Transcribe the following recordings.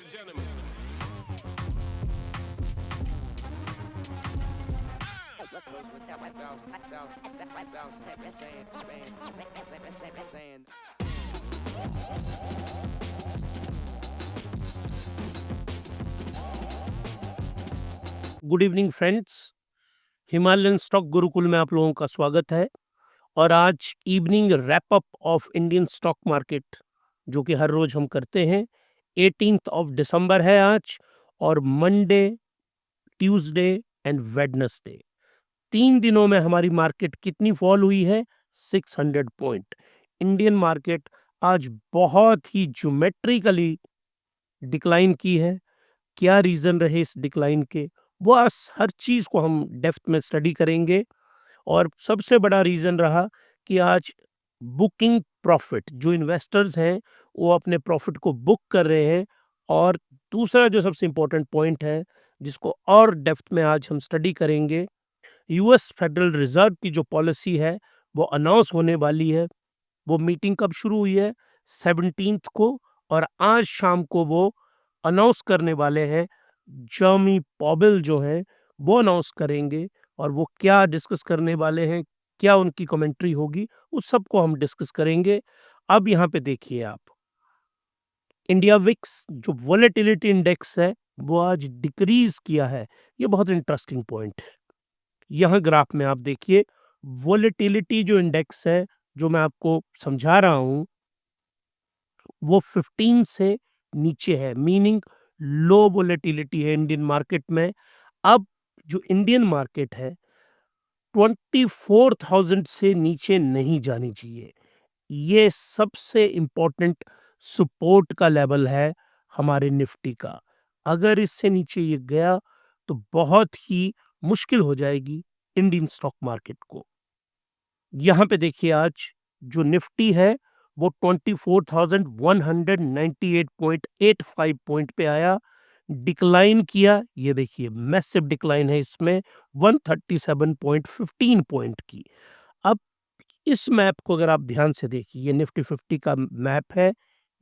Good evening friends, Himalayan stock Gurukul में आप लोगों का स्वागत है। और आज evening wrap up of Indian stock market जो कि हर रोज हम करते हैं। 18th ऑफ दिसंबर है आज, और मंडे, ट्यूसडे एंड वेडनेसडे 3 दिनों में हमारी मार्केट कितनी फॉल हुई है? 600 पॉइंट। इंडियन मार्केट आज बहुत ही ज्योमेट्रिकली डिक्लाइन की है। क्या रीज़न रहे इस डिक्लाइन के, वो आज हर चीज़ को हम डेप्थ में स्टडी करेंगे। और सबसे बड़ा रीज़न रहा कि आज बुकिंग प्रॉफिट, जो इन्वेस्टर्स हैं वो अपने प्रॉफिट को बुक कर रहे हैं। और दूसरा जो सबसे इम्पोर्टेंट पॉइंट है जिसको और डेप्थ में आज हम स्टडी करेंगे, यूएस फेडरल रिजर्व की जो पॉलिसी है वो अनाउंस होने वाली है। वो मीटिंग कब शुरू हुई है? 17th को, और आज शाम को वो अनाउंस करने वाले हैं। जर्मी पॉवेल जो है वो अनाउंस करेंगे, और वो क्या डिस्कस करने वाले हैं, क्या उनकी कमेंट्री होगी, उस सब को हम डिस्कस करेंगे। अब यहाँ पे देखिए आप, इंडिया विक्स जो वोलेटिलिटी इंडेक्स है वो आज डिक्रीज किया है। ये बहुत इंटरेस्टिंग पॉइंट है। यहाँ ग्राफ में आप देखिए, वोलेटिलिटी जो इंडेक्स है जो मैं आपको समझा रहा हूँ वो 15 से नीचे है, मीनिंग लो वोलेटिलिटी है इंडियन मार्केट में। अब जो इंडियन मार्केट है 24,000 से नीचे नहीं जानी चाहिए। ये सबसे इम्पोर्टेंट सपोर्ट का लेवल है हमारे निफ्टी का। अगर इससे नीचे ये गया तो बहुत ही मुश्किल हो जाएगी इंडियन स्टॉक मार्केट को। यहाँ पे देखिए, आज जो निफ्टी है वो 24,198.85 पॉइंट पे आया, डिक्लाइन किया। ये देखिए मैसिव डिक्लाइन है इसमें, 137.15 पॉइंट की। अब इस मैप को अगर आप ध्यान से देखिए, ये निफ्टी 50 का मैप है।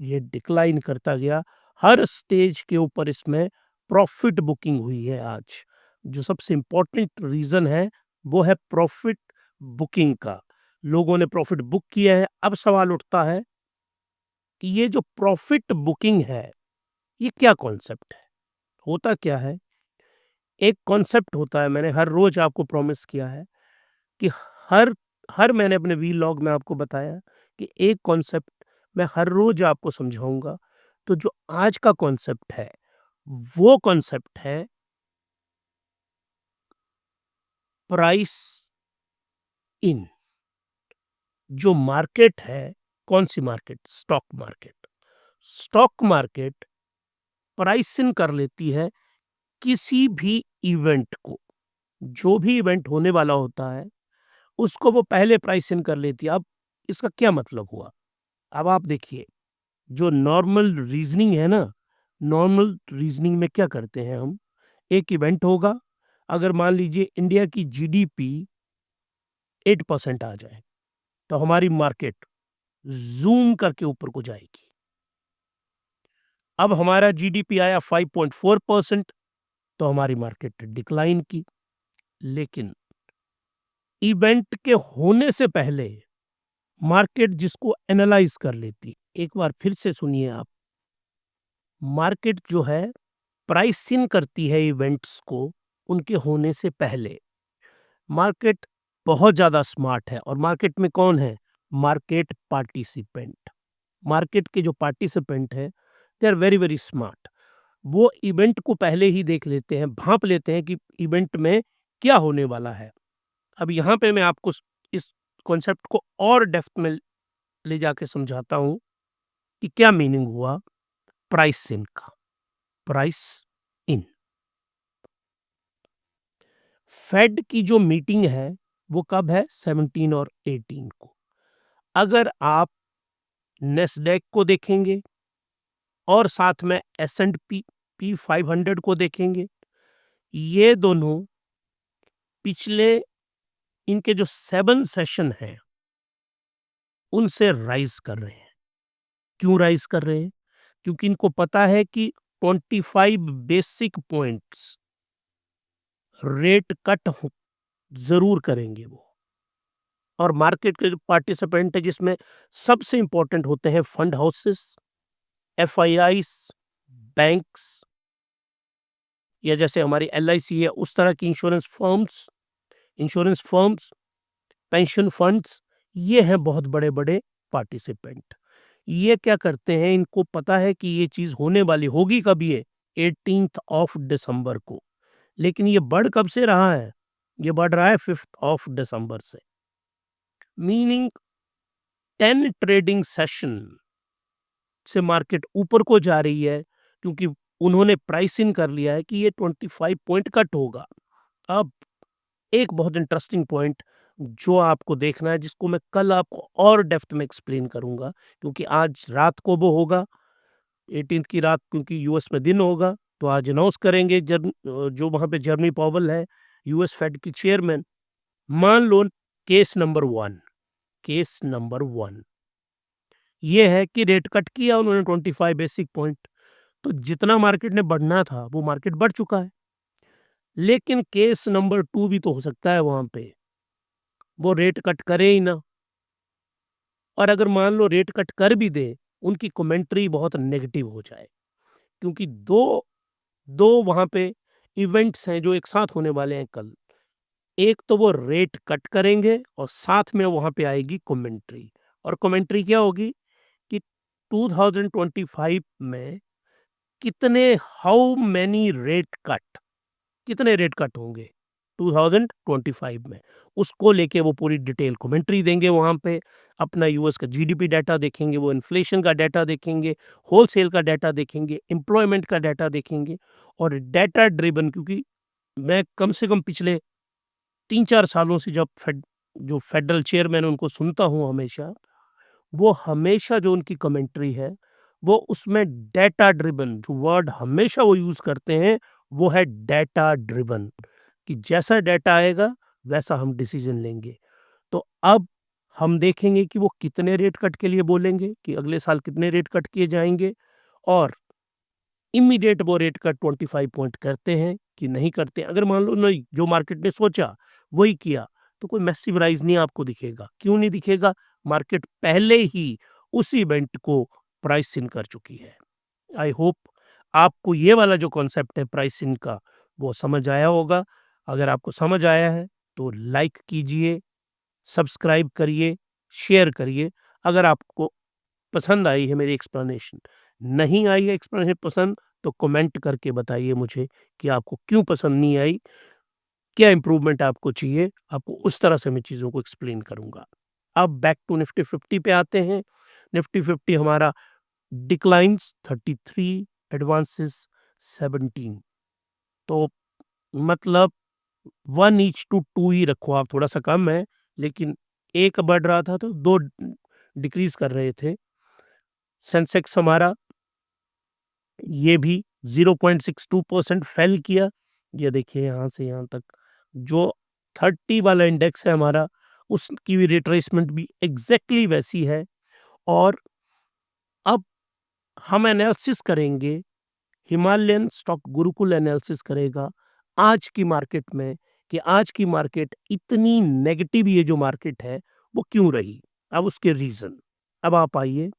ये डिक्लाइन करता गया, हर स्टेज के ऊपर इसमें प्रॉफिट बुकिंग हुई है आज। जो सबसे इम्पोर्टेंट रीज़न है वो है प्रॉफिट बुकिंग का। लोगों ने प्रॉफिट बुक किया है। अब सवाल उठता है कि ये जो प्रॉफिट बुकिंग है ये क्या कॉन्सेप्ट है, होता क्या है? एक कॉन्सेप्ट होता है, मैंने हर रोज आपको प्रॉमिस किया है कि हर हर मैंने अपने वीलॉग में आपको बताया कि एक कॉन्सेप्ट मैं हर रोज आपको समझाऊंगा। तो जो आज का कॉन्सेप्ट है वो कॉन्सेप्ट है प्राइस इन। जो मार्केट है, कौन सी market? Stock market. Stock market price in कर लेती है किसी भी इवेंट को। जो भी इवेंट होने वाला होता है उसको वो पहले प्राइस इन कर लेती है। अब इसका क्या मतलब हुआ? अब आप देखिए, जो नॉर्मल रीजनिंग है ना, नॉर्मल रीजनिंग में क्या करते हैं हम? एक इवेंट होगा, अगर मान लीजिए इंडिया की जीडीपी 8% आ जाए तो हमारी मार्केट जूम करके ऊपर को जाएगी। अब हमारा जीडीपी आया 5.4%, तो हमारी मार्केट डिक्लाइन की। लेकिन इवेंट के होने से पहले मार्केट जिसको एनालाइज कर लेती, एक बार फिर से सुनिए आप, मार्केट जो है प्राइस इन करती है इवेंट्स को उनके होने से पहले। मार्केट बहुत ज़्यादा स्मार्ट है। और मार्केट में कौन है? Market participant. मार्केट के जो पार्टिसिपेंट है they are very very smart. वो इवेंट को पहले ही देख लेते हैं, भांप लेते हैं कि इवेंट में क्या होने वाला है। अब यहाँ पे मैं आपको इस कॉन्सेप्ट को और डेप्थ में ले जाके समझाता हूँ कि क्या मीनिंग हुआ प्राइस इन का। प्राइस इन, फेड की जो मीटिंग है वो कब है? 17 और 18 को। अगर आप नेस्डेक को देखेंगे और साथ में S&P 500 को देखेंगे, ये दोनों पिछले इनके जो 7 सेशन हैं उनसे राइज कर रहे हैं। क्यों राइज कर रहे हैं? क्योंकि इनको पता है कि 25 बेसिक पॉइंट्स रेट कट जरूर करेंगे वो। और मार्केट के जो पार्टिसिपेंट है जिसमें सबसे इंपॉर्टेंट होते हैं फंड हाउसेस, एफआईआईस, बैंक्स, या जैसे हमारी एलआईसी है उस तरह की इंश्योरेंस फर्म्स, पेंशन फंड्स, ये हैं बहुत बड़े बड़े पार्टिसिपेंट। ये क्या करते हैं, इनको पता है कि ये चीज होने वाली होगी कब, ये 18th ऑफ दिसंबर को। लेकिन ये बढ़ कब से रहा है, ये बढ़ रहा है 5th ऑफ दिसंबर से, मीनिंग 10 ट्रेडिंग सेशन से मार्केट ऊपर को जा रही है, क्योंकि उन्होंने प्राइस इन कर लिया है कि ये 25 पॉइंट कट होगा। अब एक बहुत इंटरेस्टिंग पॉइंट जो आपको देखना है, जिसको मैं कल आपको और डेप्थ में एक्सप्लेन करूंगा, क्योंकि आज रात को वो होगा 18th की रात, क्योंकि यूएस में दिन होगा, तो आज अनाउंस करेंगे जो वहां पे जर्मी पॉवल है, यूएस फेड की चेयरमैन। मान लो केस नंबर 1 ये है कि रेट कट किया उन्होंने 25 बेसिक पॉइंट, तो जितना मार्केट ने बढ़ना था वो मार्केट बढ़ चुका है। लेकिन केस नंबर 2 भी तो हो सकता है, वहां पे वो रेट कट करे ही ना, और अगर मान लो रेट कट कर भी दे, उनकी कमेंट्री बहुत नेगेटिव हो जाए, क्योंकि दो दो वहां पे इवेंट्स हैं जो एक साथ होने वाले हैं कल। एक तो वो रेट कट करेंगे और साथ में वहां पे आएगी कमेंट्री, और कमेंट्री क्या होगी कि 2025 में कितने हाउ मैनी रेट कट, कितने रेट कट होंगे 2025 में, उसको लेके वो पूरी डिटेल कमेंट्री देंगे वहां पे। अपना यूएस का जीडीपी डाटा देखेंगे, वो इन्फ्लेशन का डाटा देखेंगे, होलसेल का डाटा देखेंगे, एम्प्लॉयमेंट का डाटा देखेंगे, और डाटा ड्रिवन, क्योंकि मैं कम से कम पिछले 3-4 सालों से जब जो फेडरल चेयरमैन उनको सुनता हूँ हमेशा, वो हमेशा जो उनकी कमेंट्री है वो उसमें डेटा ड्रिवन, जो वर्ड हमेशा वो यूज करते हैं वो है डेटा ड्रिवन, कि जैसा डेटा आएगा वैसा हम डिसीजन लेंगे। तो अब हम देखेंगे कि वो कितने रेट कट के लिए बोलेंगे, कि अगले साल कितने रेट कट किए जाएंगे, और इमीडिएट वो रेट कट 25 पॉइंट करते हैं कि नहीं करते। अगर मान लो नहीं, जो मार्केट ने सोचा वही किया, तो कोई मैसिव राइज नहीं आपको दिखेगा। क्यों नहीं दिखेगा, मार्केट पहले ही उस इवेंट को प्राइस इन कर चुकी है। आई होप आपको ये वाला जो कॉन्सेप्ट है प्राइस इन का वो समझ आया होगा। अगर आपको समझ आया है तो लाइक कीजिए, सब्सक्राइब करिए, शेयर करिए। अगर आपको पसंद आई है मेरी एक्सप्लेनेशन, नहीं आई है एक्सप्लेनेशन पसंद, तो कमेंट करके बताइए मुझे कि आपको क्यों पसंद नहीं आई, क्या इंप्रूवमेंट आपको चाहिए, आपको उस तरह से मैं चीज़ों को एक्सप्लेन करूंगा। अब बैक टू निफ्टी 50 पे आते हैं। निफ्टी 50 हमारा डिक्लाइंस 33, एडवांसेस 17, तो मतलब 1:2 ही रखो आप, थोड़ा सा कम है, लेकिन एक बढ़ रहा था तो दो डिक्रीज कर रहे थे। सेंसेक्स हमारा ये भी 0.62% फेल किया। ये देखिए यहाँ से यहाँ तक जो 30 वाला इंडेक्स है हमारा, उसकी भी रिट्रेसमेंट भी एग्जैक्टली वैसी है। और अब हम एनालिसिस करेंगे, हिमालयन स्टॉक गुरुकुल एनालिसिस करेगा आज की मार्केट में, कि आज की मार्केट इतनी नेगेटिव, ये जो मार्केट है वो क्यों रही, अब उसके रीजन। अब आप आइए,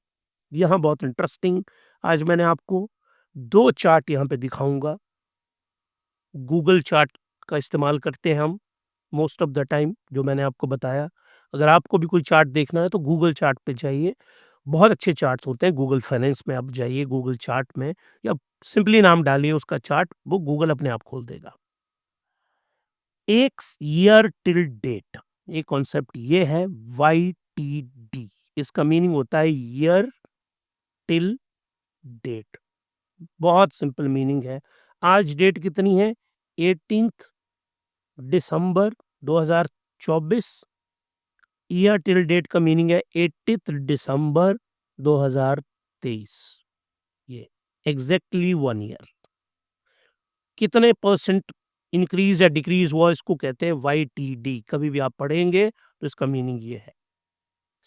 यहाँ बहुत इंटरेस्टिंग, आज मैंने आपको 2 चार्ट यहाँ पे दिखाऊंगा। गूगल चार्ट का इस्तेमाल करते हैं हम मोस्ट ऑफ द टाइम, जो मैंने आपको बताया। अगर आपको भी कोई चार्ट देखना है तो गूगल चार्ट पे जाइए, बहुत अच्छे चार्ट्स होते हैं। गूगल फाइनेंस में आप जाइए, गूगल चार्ट में, या सिंपली नाम डालिए उसका चार्ट, वो गूगल अपने आप खोल देगा। एक ईयर टिल डेट, ये कॉन्सेप्ट ये है YTD, इसका मीनिंग होता है ईयर टिल डेट। बहुत सिंपल मीनिंग है। आज डेट कितनी है, 18 दिसंबर 2024। ईयर टिल डेट का मीनिंग है 80 दिसंबर 2023। ये एग्जैक्टली 1 ईयर। कितने परसेंट इंक्रीज या डिक्रीज हुआ, इसको कहते हैं YTD। कभी भी आप पढ़ेंगे तो इसका मीनिंग ये है।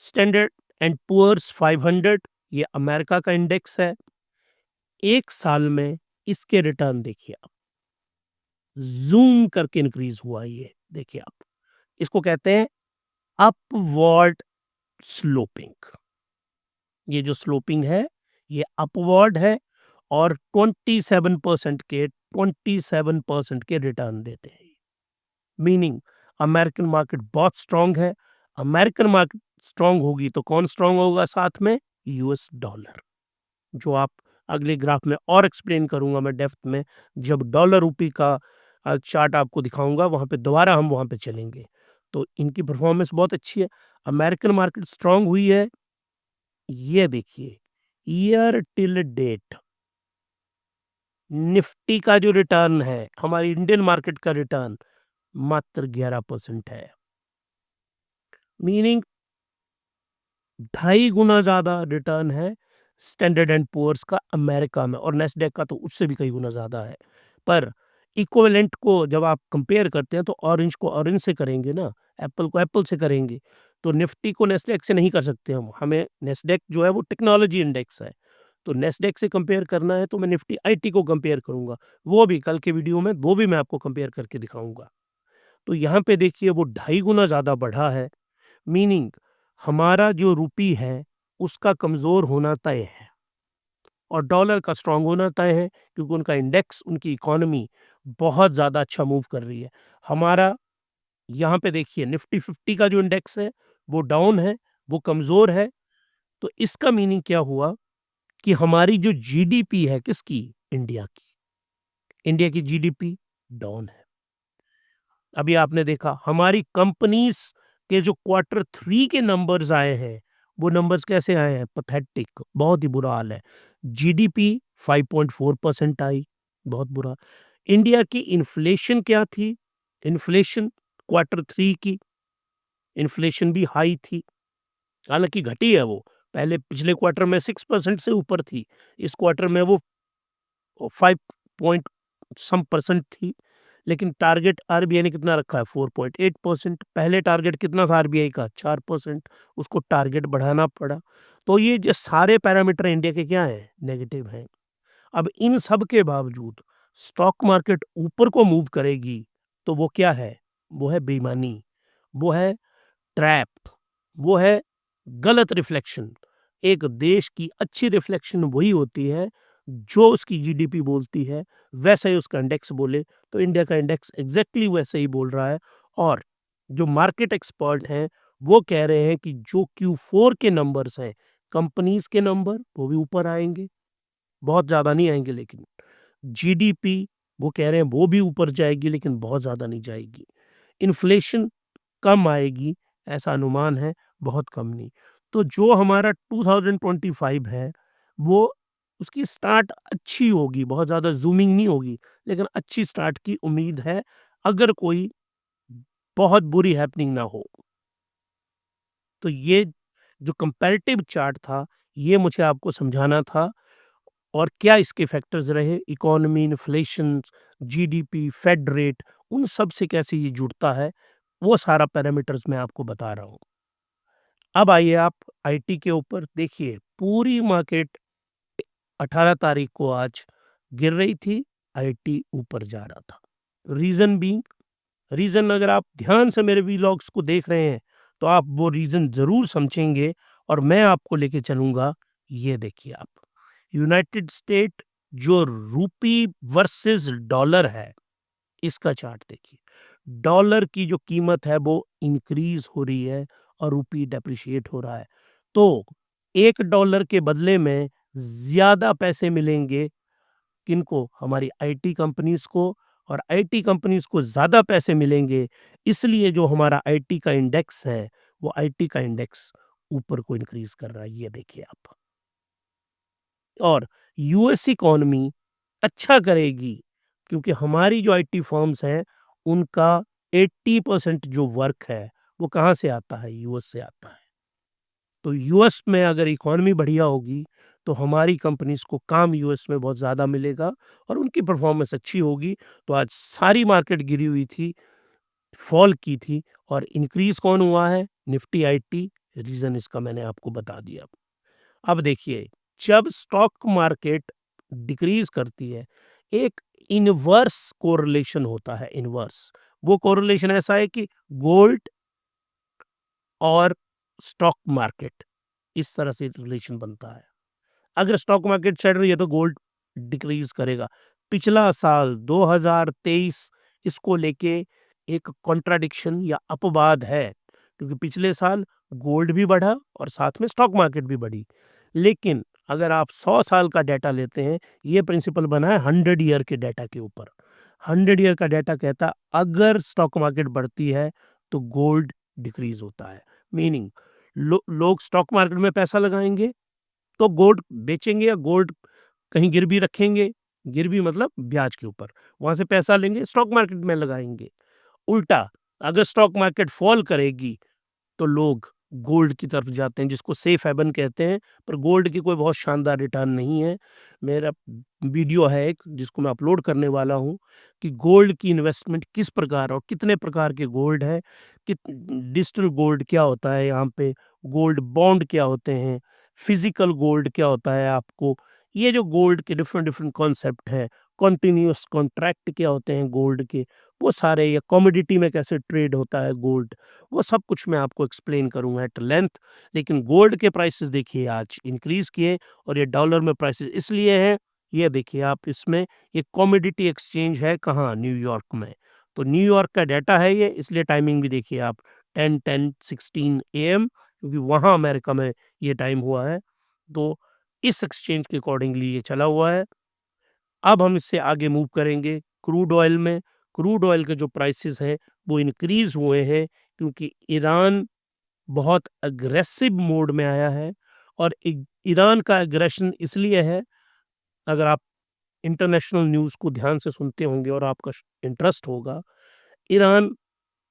स्टैंडर्ड एंड पुअर्स 500, ये अमेरिका का इंडेक्स है। 1 साल में इसके रिटर्न देखिए आप, ज़ूम करके इंक्रीज़ हुआ ये, देखिए आप। इसको कहते हैं अपवर्ड स्लोपिंग। ये जो स्लोपिंग है, ये अपवर्ड है और 27% के रिटर्न देते हैं। मीनिंग अमेरिकन मार्केट बहुत स्ट्रांग है। अमेरिकन मार्केट स्ट्रांग होगी तो कौन स्ट्रांग होगा साथ में? यूएस डॉलर, जो आप अगले ग्राफ में और एक्सप्लेन करूंगा मैं डेप्थ में, जब डॉलर रूपी का चार्ट आपको दिखाऊंगा, वहां पे दोबारा हम वहां पे चलेंगे। तो इनकी परफॉर्मेंस बहुत अच्छी है। अमेरिकन मार्केट स्ट्रांग हुई है। ये देखिए, ईयर टिल डेट निफ्टी का जो रिटर्न है, हमारी इंडियन मार्केट का रिटर्न मात्र 11% है। मीनिंग 2.5 गुना ज्यादा रिटर्न है स्टैंडर्ड एंड पुअर्स का अमेरिका में, और नेस्डेक का तो उससे भी कई गुना ज्यादा है। पर इक्विवेलेंट को जब आप कंपेयर करते हैं तो ऑरेंज को ऑरेंज से करेंगे ना, एप्पल को एप्पल से करेंगे। तो निफ्टी को नेस्डेक से नहीं कर सकते हम, हमें नेस्डेक जो है वो टेक्नोलॉजी इंडेक्स है, तो नेस्डेक से कंपेयर करना है तो मैं निफ्टी आईटी को कंपेयर करूंगा। वो भी कल के वीडियो में, वो भी मैं आपको कंपेयर करके दिखाऊंगा। तो यहाँ पे देखिए वो 2.5 गुना ज़्यादा बढ़ा है। मीनिंग हमारा जो रूपी है उसका कमज़ोर होना तय है और डॉलर का स्ट्रांग होना तय है, क्योंकि उनका इंडेक्स, उनकी इकोनॉमी बहुत ज़्यादा अच्छा मूव कर रही है। हमारा यहाँ पे देखिए निफ्टी 50 का जो इंडेक्स है वो डाउन है, वो कमज़ोर है। तो इसका मीनिंग क्या हुआ कि हमारी जो जीडीपी है किसकी? इंडिया की। इंडिया की जीडीपी डाउन है। अभी आपने देखा हमारी कंपनीज के जो क्वार्टर 3 के नंबर्स आए हैं, वो नंबर्स कैसे आए हैं? पैथेटिक, बहुत ही बुरा हाल है। जीडीपी 5.4% आई, बहुत बुरा। इंडिया की इन्फ्लेशन क्या थी? इन्फ्लेशन क्वार्टर 3 की इन्फ्लेशन भी हाई थी, हालांकि घटी है वो। पहले पिछले क्वार्टर में 6% से ऊपर थी, इस क्वार्टर में वो 5 पॉइंट सम परसेंट थी। लेकिन टारगेट आरबीआई ने कितना रखा है? 4.8%। पहले टारगेट कितना था आरबीआई का? 4%। उसको टारगेट बढ़ाना पड़ा। तो ये जो सारे पैरामीटर इंडिया के क्या हैं? नेगेटिव हैं। अब इन सब के बावजूद स्टॉक मार्केट ऊपर को मूव करेगी, तो वो क्या है? वो है बेईमानी, वो है ट्रैप, वो है गलत रिफ्लेक्शन। एक देश की अच्छी रिफ्लेक्शन वही होती है जो उसकी जीडीपी बोलती है, वैसा ही उसका इंडेक्स बोले। तो इंडिया का इंडेक्स एग्जैक्टली वैसे ही बोल रहा है। और जो मार्केट एक्सपर्ट हैं वो कह रहे हैं कि जो Q4 के नंबर्स हैं, कंपनीज के नंबर, वो भी ऊपर आएंगे, बहुत ज़्यादा नहीं आएंगे। लेकिन जीडीपी वो कह रहे हैं वो भी ऊपर जाएगी, लेकिन बहुत ज़्यादा नहीं जाएगी। इन्फ्लेशन कम आएगी, ऐसा अनुमान है, बहुत कम नहीं। तो जो हमारा 2025 है, वो उसकी स्टार्ट अच्छी होगी, बहुत ज़्यादा ज़ूमिंग नहीं होगी, लेकिन अच्छी स्टार्ट की उम्मीद है, अगर कोई बहुत बुरी हैपनिंग ना हो। तो ये जो कंपैरेटिव चार्ट था, ये मुझे आपको समझाना था। और क्या इसके फैक्टर्स रहे, economy, inflation, GDP, Fed rate, उन सब से कैसे ये जुड़ता है, वो सारा पैरामीटर्स मैं आपको बता रहा हूँ। अब आइए आप आईटी के ऊपर देखिए, पूरी मार्केट 18 तारीख को आज गिर रही थी, आईटी ऊपर जा रहा था। रीज़न बीइंग, रीज़न अगर आप ध्यान से मेरे व्लॉग्स को देख रहे हैं, तो आप वो रीज़न ज़रूर समझेंगे और मैं आपको लेके चलूँगा। ये देखिए आप, यूनाइटेड स्टेट जो रूपी वर्सेस डॉलर है, इसका चार्ट देखिए। डॉलर की जो कीमत है वो इंक्रीज़ हो रही है और रूपी डेप्रिशिएट हो रहा है। तो $1 के बदले में ज़्यादा पैसे मिलेंगे किनको? हमारी आईटी कंपनीज़ को, और आईटी कंपनीज़ को ज़्यादा पैसे मिलेंगे, इसलिए जो हमारा आईटी का इंडेक्स है, वो आईटी का इंडेक्स ऊपर को इंक्रीज़ कर रहा है, ये देखिए आप। और यूएस इकोनॉमी अच्छा करेगी, क्योंकि हमारी जो आईटी फर्म्स हैं, उनका 80% जो वर्क है, वो कहाँ से आता है? यूएस से आता है। तो यूएस में अगर इकोनॉमी बढ़िया होगी, तो हमारी कंपनीज़ को काम यूएस में बहुत ज़्यादा मिलेगा और उनकी परफ़ॉर्मेंस अच्छी होगी। तो आज सारी मार्केट गिरी हुई थी, फ़ॉल की थी, और इंक्रीज़ कौन हुआ है? Nifty IT. रीज़न इसका मैंने आपको बता दिया। अब देखिए, जब स्टॉक मार्केट डिक्रीज करती है, एक इनवर्स कोरिलेशन होता है। इनवर्स वो कोरिलेशन ऐसा है कि गोल्ड और स्टॉक मार्केट, इस तरह से रिलेशन बनता है। अगर स्टॉक मार्केट चढ़ रही है तो गोल्ड डिक्रीज करेगा। पिछला साल 2023 इसको लेके एक कॉन्ट्राडिक्शन या अपवाद है, क्योंकि पिछले साल गोल्ड भी बढ़ा और साथ में स्टॉक मार्केट भी बढ़ी। लेकिन अगर आप 100 साल का डाटा लेते हैं, ये प्रिंसिपल बना है 100 ईयर के डाटा के ऊपर। 100 ईयर का डाटा कहता है अगर स्टॉक मार्केट बढ़ती है तो गोल्ड डिक्रीज होता है। मीनिंग लोग स्टॉक मार्केट में पैसा लगाएंगे तो गोल्ड बेचेंगे या गोल्ड कहीं गिरवी रखेंगे, गिरवी मतलब ब्याज के ऊपर, वहां से पैसा लेंगे स्टॉक मार्केट में लगाएंगे। उल्टा, अगर स्टॉक मार्केट फॉल करेगी तो लोग गोल्ड की तरफ जाते हैं, जिसको सेफ हेवन कहते हैं। पर गोल्ड की कोई बहुत शानदार रिटर्न नहीं है। मेरा वीडियो है एक जिसको मैं अपलोड करने वाला हूँ कि गोल्ड की इन्वेस्टमेंट किस प्रकार और कितने प्रकार के गोल्ड है, कि डिजिटल गोल्ड क्या होता है, यहाँ पे गोल्ड बॉन्ड क्या होते हैं, फिजिकल गोल्ड क्या होता है। आपको ये जो गोल्ड के डिफरेंट डिफरेंट कॉन्सेप्ट है, कॉन्टिन्यूस कॉन्ट्रैक्ट क्या होते हैं गोल्ड के, वो सारे, या कमोडिटी में कैसे ट्रेड होता है गोल्ड, वो सब कुछ मैं आपको एक्सप्लेन करूंगा एट लेंथ। लेकिन गोल्ड के प्राइसेस देखिए आज इंक्रीज किए, और ये डॉलर में प्राइसेस इसलिए हैं, ये देखिए आप इसमें, ये कमोडिटी एक्सचेंज है कहाँ, न्यूयॉर्क में। तो न्यूयॉर्क का डाटा है ये, इसलिए टाइमिंग भी देखिए आप 10:16 AM, क्योंकि वहाँ अमेरिका में ये टाइम हुआ है। तो इस एक्सचेंज के अकॉर्डिंगली ये चला हुआ है। अब हम इससे आगे मूव करेंगे क्रूड ऑयल में। क्रूड ऑयल के जो प्राइसेस हैं वो इंक्रीज हुए हैं, क्योंकि ईरान बहुत अग्रेसिव मोड में आया है। और ईरान का एग्रेशन इसलिए है, अगर आप इंटरनेशनल न्यूज़ को ध्यान से सुनते होंगे और आपका इंटरेस्ट होगा, ईरान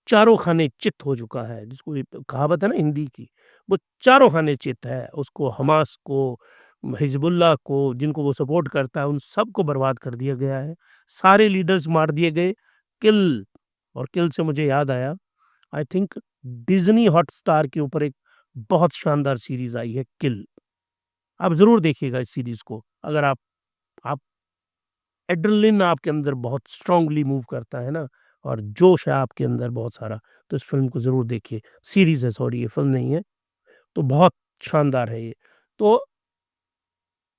चारों खाने चित हो चुका है, जिसको ये कहावत है ना हिंदी की, वो चारों खाने चित है। उसको, हमास को, हिजबुल्लाह को, जिनको वो सपोर्ट करता है, उन सबको बर्बाद कर दिया गया है। सारे लीडर्स मार दिए गए। किल, और किल से मुझे याद आया, आई थिंक डिज्नी हॉटस्टार के ऊपर एक बहुत शानदार सीरीज आई है किल। आप जरूर देखिएगा इस सीरीज को। अगर आप एड्रेनलिन आपके अंदर बहुत स्ट्रांगली मूव करता है ना, और जोश है आपके अंदर बहुत सारा, तो इस फिल्म को जरूर देखिए। सीरीज है, सॉरी, ये फिल्म नहीं है। तो बहुत शानदार है ये। तो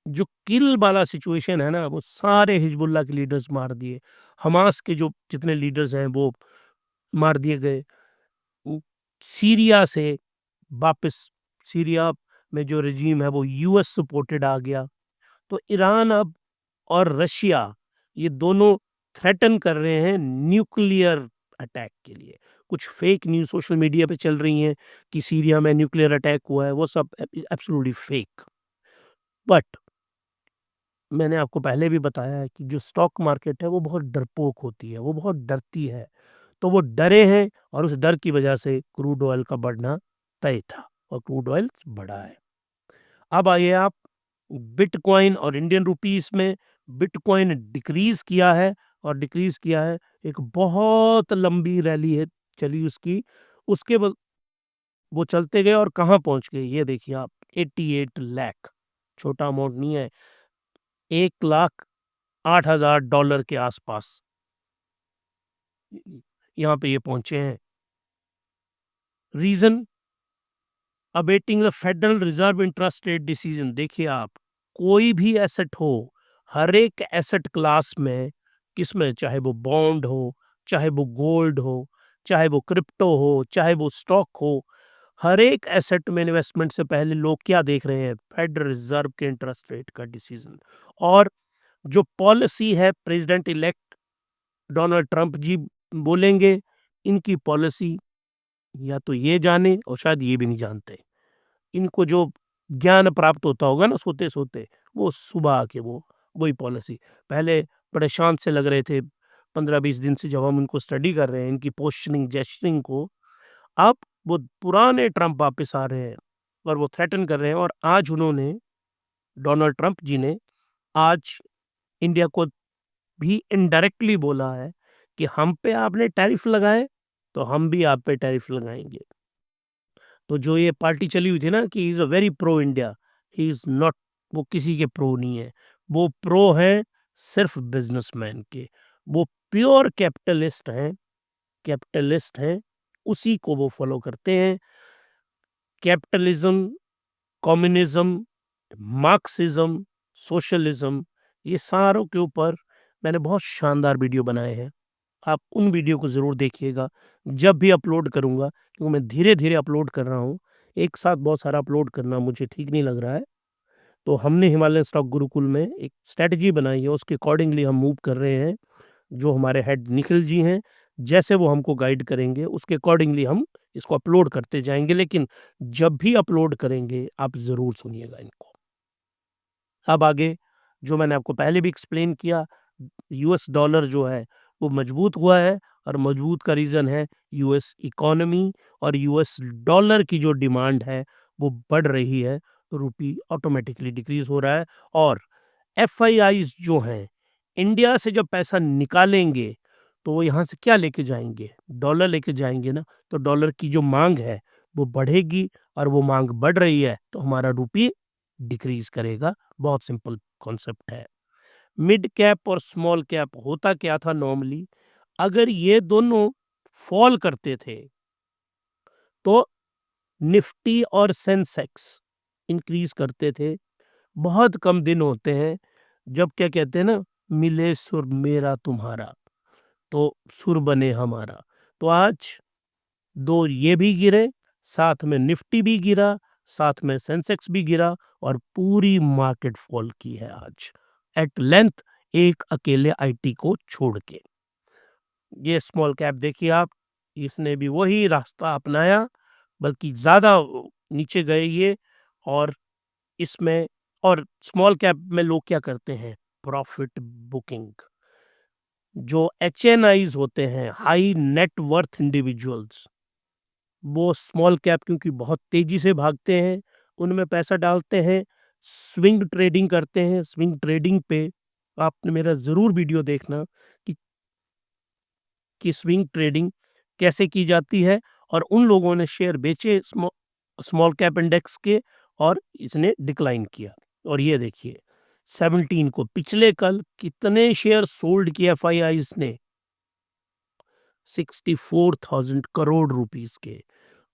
जो किल वाला सिचुएशन है ना, वो सारे हिजबुल्लाह के लीडर्स मार दिए, हमास के जो जितने लीडर्स हैं वो मार दिए गए। सीरिया से वापस, सीरिया में जो रजीम है वो यूएस सपोर्टेड आ गया। तो ईरान अब और रशिया, ये दोनों थ्रेटन कर रहे हैं न्यूक्लियर अटैक के लिए। कुछ फेक न्यूज़ सोशल मीडिया पे चल रही हैं कि सीरिया में न्यूक्लियर अटैक हुआ है, वो सब एब्सोल्युटली फेक। बट मैंने आपको पहले भी बताया है कि जो स्टॉक मार्केट है वो बहुत डरपोक होती है, वो बहुत डरती है। तो वो डरे हैं, और उस डर की वजह से क्रूड ऑयल का बढ़ना तय था, और क्रूड ऑयल बढ़ा है। अब आइए आप बिटकॉइन और इंडियन रुपीस में। बिटकॉइन डिक्रीज किया है, और डिक्रीज किया है, एक बहुत लंबी रैली है चली उसकी। उसके बाद वो चलते गए और कहाँ पहुंच गए, ये देखिए आप, 88 लाख, छोटा अमाउंट नहीं है, 1,08,000 डॉलर के आसपास यहाँ पे ये पहुंचे हैं। Reason, awaiting the Federal Reserve interest rate decision. देखिए आप, कोई भी एसेट हो, हर एक एसेट क्लास में, किसमें, चाहे वो बॉन्ड हो, चाहे वो गोल्ड हो, चाहे वो क्रिप्टो हो, चाहे वो स्टॉक हो, हर एक एसेट में इन्वेस्टमेंट से पहले लोग क्या देख रहे हैं, फेडरल रिजर्व के इंटरेस्ट रेट का डिसीजन। और जो पॉलिसी है प्रेसिडेंट इलेक्ट डोनाल्ड ट्रंप जी बोलेंगे, इनकी पॉलिसी या तो ये जाने, और शायद ये भी नहीं जानते। इनको जो ज्ञान प्राप्त होता होगा ना सोते सोते, वो सुबह आके वो वही पॉलिसी, पहले बड़े शांत से लग रहे थे 15-20 दिन से, जब हम इनको स्टडी कर रहे हैं इनकी पोस्चरिंग जेस्चरिंग को, अब वो पुराने ट्रंप वापस आ रहे हैं, और वो थ्रेटन कर रहे हैं। और आज उन्होंने, डोनाल्ड ट्रंप जी ने आज इंडिया को भी इनडायरेक्टली बोला है कि हम पे आपने टैरिफ लगाए तो हम भी आप पे टैरिफ लगाएंगे। तो जो ये पार्टी चली हुई थी ना कि he is a very pro India, he is not, वो किसी के प्रो नहीं है। वो प्रो हैं सिर्फ बिजनेसमैन के, वो प्योर कैपिटलिस्ट हैं, उसी को वो फॉलो करते हैं। कैपिटलिज्म, कम्युनिज्म, मार्क्सिज्म, सोशलिज्म, ये सारों के ऊपर मैंने बहुत शानदार वीडियो बनाए हैं। आप उन वीडियो को ज़रूर देखिएगा जब भी अपलोड करूँगा, क्योंकि मैं धीरे-धीरे अपलोड कर रहा हूँ। एक साथ बहुत सारा अपलोड करना मुझे ठीक नहीं लग रहा है। तो हमने हिमालयन स्टॉक गुरुकुल में एक स्ट्रैटेजी बनाई है, उसके अकॉर्डिंगली हम मूव कर रहे हैं। जो हमारे हेड निखिल जी हैं, जैसे वो हमको गाइड करेंगे, उसके अकॉर्डिंगली हम इसको अपलोड करते जाएँगे। लेकिन जब भी अपलोड करेंगे, आप ज़रूर सुनिएगा इनको। अब आगे, जो मैंने आपको पहले भी एक्सप्लेन किया, यूएस डॉलर जो है वो मजबूत हुआ है, और मजबूत का रीज़न है यूएस इकोनॉमी, और यूएस डॉलर की जो डिमांड है वो बढ़ रही है, तो रुपी ऑटोमेटिकली डिक्रीज हो रहा है। और एफआईआईज जो हैं, इंडिया से जब पैसा निकालेंगे तो वो यहाँ से क्या लेके जाएंगे? डॉलर लेके जाएंगे ना। तो डॉलर की जो मांग है वो बढ़ेगी, और वो मांग बढ़ रही है तो हमारा रुपी डिक्रीज करेगा। बहुत सिंपल कॉन्सेप्ट है। मिड कैप और स्मॉल कैप होता क्या था नॉर्मली, अगर ये दोनों फॉल करते थे तो निफ्टी और सेंसेक्स इंक्रीज करते थे। बहुत कम दिन होते हैं जब, क्या कहते हैं ना, मिले सुर मेरा तुम्हारा तो सुर बने हमारा। तो आज दो ये भी गिरे, साथ में निफ्टी भी गिरा, साथ में सेंसेक्स भी गिरा, और पूरी मार्केट फॉल की है आज एट लेंथ, एक अकेले आईटी को छोड़ के। ये स्मॉल कैप देखिए आप, इसने भी वही रास्ता अपनाया, बल्कि ज़्यादा नीचे गए ये। और इसमें, और स्मॉल कैप में लोग क्या करते हैं? Profit booking. जो एचएनआईज होते हैं, हाई नेट वर्थ इंडिविजुअल्स, वो स्मॉल कैप क्योंकि बहुत तेजी से भागते हैं, उनमें पैसा डालते हैं, स्विंग ट्रेडिंग करते हैं। स्विंग ट्रेडिंग पे आपने मेरा ज़रूर वीडियो देखना कि स्विंग ट्रेडिंग कैसे की जाती है। और उन लोगों ने शेयर बेचे स्मॉल कैप इंडेक्स के, और इसने डिक्लाइन किया। और ये देखिए 17 को, पिछले कल कितने शेयर सोल्ड किए एफआईआईज ने? 64,000 करोड़ रुपीस के।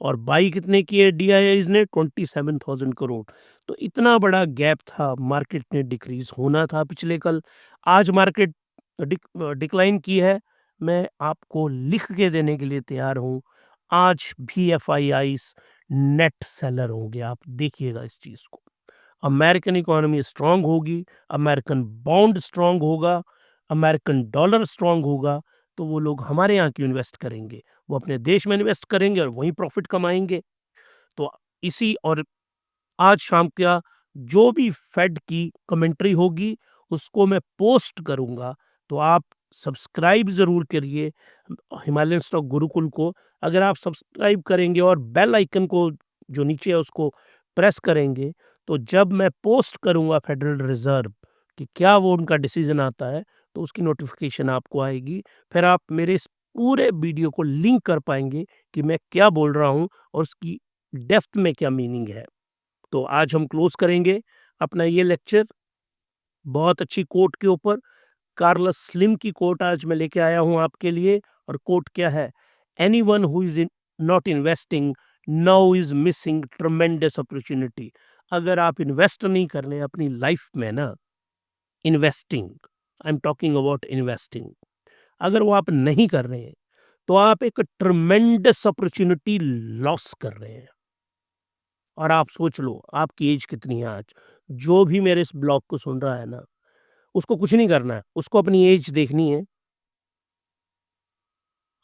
और बाई कितने किए डीआईआईज ने? 27,000 करोड़। तो इतना बड़ा गैप था, मार्केट ने डिक्रीज होना था पिछले कल। आज मार्केट डिक्लाइन की है। मैं आपको लिख के देने के लिए तैयार हूँ, आज भी एफआईआईज नेट सेलर होंगे। आप देखिएगा इस चीज को। अमेरिकन इकोनॉमी स्ट्रांग होगी, अमेरिकन बॉन्ड स्ट्रांग होगा, अमेरिकन डॉलर स्ट्रांग होगा, तो वो लोग हमारे यहाँ क्यों इन्वेस्ट करेंगे? वो अपने देश में इन्वेस्ट करेंगे और वहीं प्रॉफिट कमाएंगे। तो इसी, और आज शाम का जो भी फेड की कमेंट्री होगी उसको मैं पोस्ट करूंगा, तो आप सब्सक्राइब ज़रूर करिए हिमालयन स्टॉक गुरुकुल को। अगर आप सब्सक्राइब करेंगे और बेल आइकन को जो नीचे है उसको प्रेस करेंगे, तो जब मैं पोस्ट करूंगा फेडरल रिजर्व कि क्या वो उनका डिसीजन आता है, तो उसकी नोटिफिकेशन आपको आएगी। फिर आप मेरे इस पूरे वीडियो को लिंक कर पाएंगे कि मैं क्या बोल रहा हूँ और उसकी डेप्थ में क्या मीनिंग है। तो आज हम क्लोज करेंगे अपना ये लेक्चर बहुत अच्छी कोट के ऊपर। कार्लस स्लिम की कोट आज मैं लेके आया हूं आपके लिए। और कोट क्या है? Anyone who is not investing now is missing tremendous opportunity. अगर आप इन्वेस्ट नहीं कर रहे अपनी लाइफ में ना, investing, I am talking about investing, अगर वो आप नहीं कर रहे हैं तो आप एक ट्रमेंडस अपॉर्चुनिटी लॉस कर रहे हैं। और आप सोच लो आपकी एज कितनी है आज। जो भी मेरे इस ब्लॉग को सुन रहा है ना, उसको कुछ नहीं करना है, उसको अपनी एज देखनी है।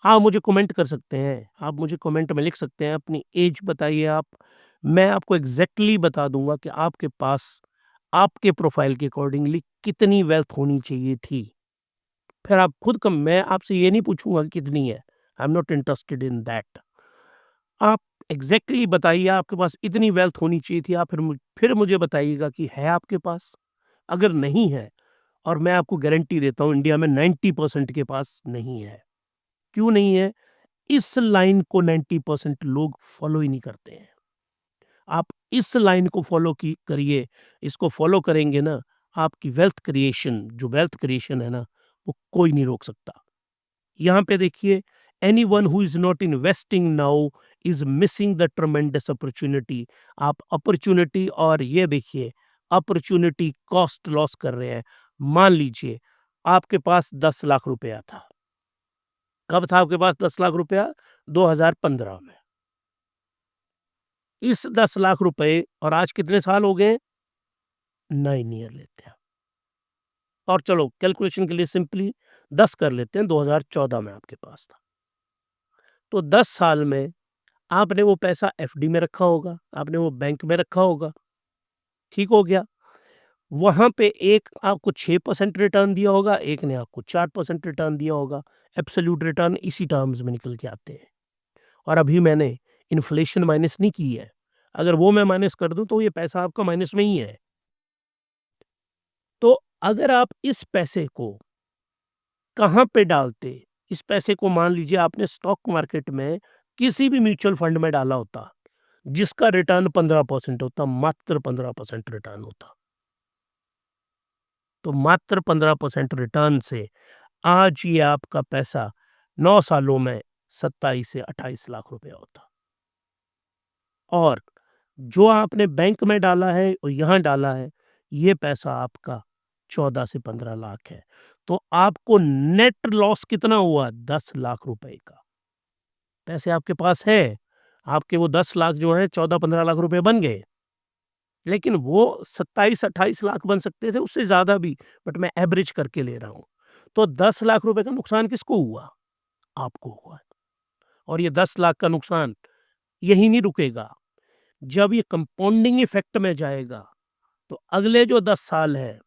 हाँ, मुझे कमेंट कर सकते हैं, आप मुझे कमेंट में लिख सकते हैं, अपनी एज बताइए आप। मैं आपको एग्जैक्टली बता दूंगा कि आपके पास आपके प्रोफाइल के अकॉर्डिंगली कितनी वेल्थ होनी चाहिए थी। फिर आप खुद कम, मैं आपसे ये नहीं पूछूंगा कि कितनी है, I am not interested in that. आप एग्जैक्टली बताइए आपके पास इतनी वेल्थ होनी चाहिए थी। आप फिर मुझे बताइएगा कि है आपके पास। अगर नहीं है, और मैं आपको गारंटी देता हूँ इंडिया में 90% के पास नहीं है। क्यों नहीं है? इस लाइन को 90% लोग फॉलो ही नहीं करते हैं। आप इस लाइन को फॉलो की करिए, इसको फॉलो करेंगे ना, आपकी वेल्थ क्रिएशन है ना, वो कोई नहीं रोक सकता। यहाँ पे देखिए, anyone who is not investing now is missing the ट्रेमेंडस opportunity. आप अपॉर्च्युनिटी और ये देखिए अपॉर्च्युनिटी कॉस्ट लॉस कर रहे हैं। मान लीजिए आपके पास 10 लाख रुपया था। कब था आपके पास 10 लाख रुपया? 2015 में। इस 10 लाख रुपए और आज कितने साल हो गए? 9 ईयर लेते हैं। और चलो कैलकुलेशन के लिए सिंपली 10 कर लेते हैं, 2014 में आपके पास था। तो 10 साल में आपने वो पैसा एफडी में रखा होगा, आपने वो बैंक में रखा होगा, ठीक हो गया। वहाँ पे एक आपको 6% रिटर्न दिया होगा, एक ने आपको 4% रिटर्न दिया होगा। एब्सोल्यूट रिटर्न इसी टर्म्स में निकल के आते हैं। और अभी मैंने इन्फ्लेशन माइनस नहीं की है। अगर वो मैं माइनस कर दूँ तो ये पैसा आपका माइनस में ही है। तो अगर आप इस पैसे को कहाँ पे डालते? इस पैसे को मान लीजिए आपने स्टॉक मार्केट में किसी भी म्यूचुअल फंड में डाला होता, जिसका रिटर्न 15% होता, मात्र 15% रिटर्न होता। तो मात्र 15% रिटर्न से आज ये आपका पैसा 9 सालों में 27 से 28 लाख रुपए होता। और जो आपने बैंक में डाला है और यहाँ डाला है, ये पैसा आपका 14 से 15 लाख है। तो आपको नेट लॉस कितना हुआ? 10 लाख रुपए का। पैसे आपके पास है, आपके वो 10 लाख जो हैं 14-15 लाख रुपए बन गए। लेकिन वो 27-28 लाख बन सकते थे, उससे ज़्यादा भी, बट मैं एवरेज करके ले रहा हूँ। तो 10 लाख रुपए का नुकसान किसको हुआ? आपको हुआ है। और ये 10 लाख का नुकसान यहीं नहीं रुकेगा। जब ये कंपाउंडिंग इफ़ेक्ट में जाएगा, तो अगले जो 10 साल हैं,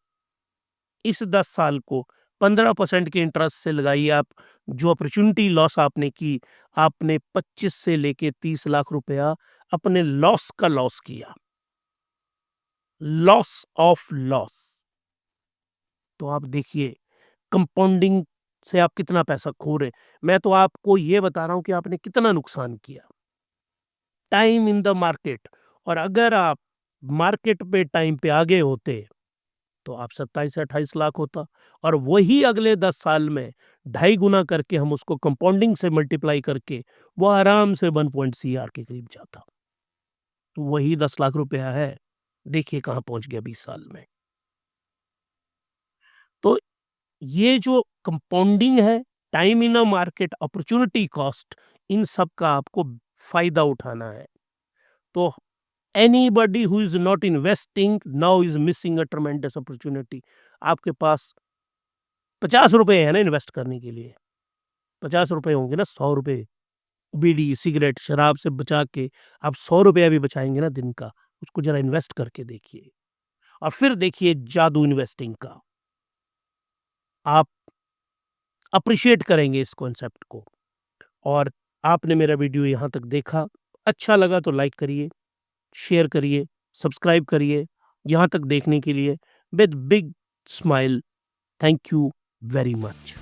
इस 10 साल को 15% के इंटरेस्ट से लगाइए आप। जो अपॉर्च्युनिटी लॉस आपने की, आपने 25 से लेके 30 लाख रुपया अपने लॉस का लॉस किया। Loss of loss. तो आप देखिए कंपाउंडिंग से आप कितना पैसा खो रहे हैं। मैं तो आपको ये बता रहा हूँ कि आपने कितना नुकसान किया। Time in the market. और अगर आप मार्केट पे टाइम पे आगे होते, तो आप 27 से 28 लाख होता। और वही अगले 10 साल में 2.5 गुना करके हम उसको कंपाउंडिंग से मल्टीप्लाई करके वो आराम से 1 पॉइंट सीआर के करीब जाता। तो वही 10 लाख रुपया है, देखिए कहाँ पहुँच गया 20 साल में। तो ये जो कंपाउंडिंग है, time in a market, opportunity cost, इन सब का आपको फ़ायदा उठाना है। तो anybody who is not investing now is missing a tremendous opportunity. आपके पास ₹50 है ना इन्वेस्ट करने के लिए, ₹50 होंगे ना, ₹100 बीड़ी, सिगरेट, शराब से बचा के आप ₹100 भी बचाएँगे ना दिन का, उसको ज़रा इन्वेस्ट करके देखिए। और फिर देखिए जादू इन्वेस्टिंग का। आप एप्रिशिएट करेंगे इस कॉन्सेप्ट को। और आपने मेरा वीडियो यहाँ तक देखा, अच्छा लगा तो लाइक करिए, शेयर करिए, सब्सक्राइब करिए। यहाँ तक देखने के लिए with big smile, thank you very much.